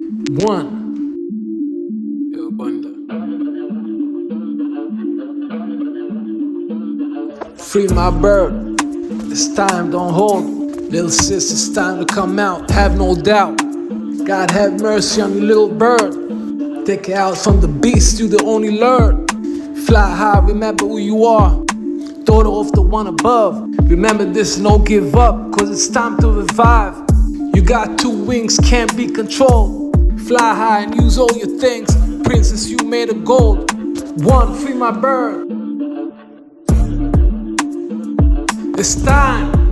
One. Yo, Bunda. Free my bird. It's time, don't hold. Little sis, it's time to come out. Have no doubt. God have mercy on your little bird. Take it out from the beast, you the only Lord. Fly high, remember who you are. Daughter of the one above. Remember this, no give up, cause it's time to revive. You got two wings, can't be controlled. Fly high and use all your things. Princess, you made of gold. One, free my bird. It's time.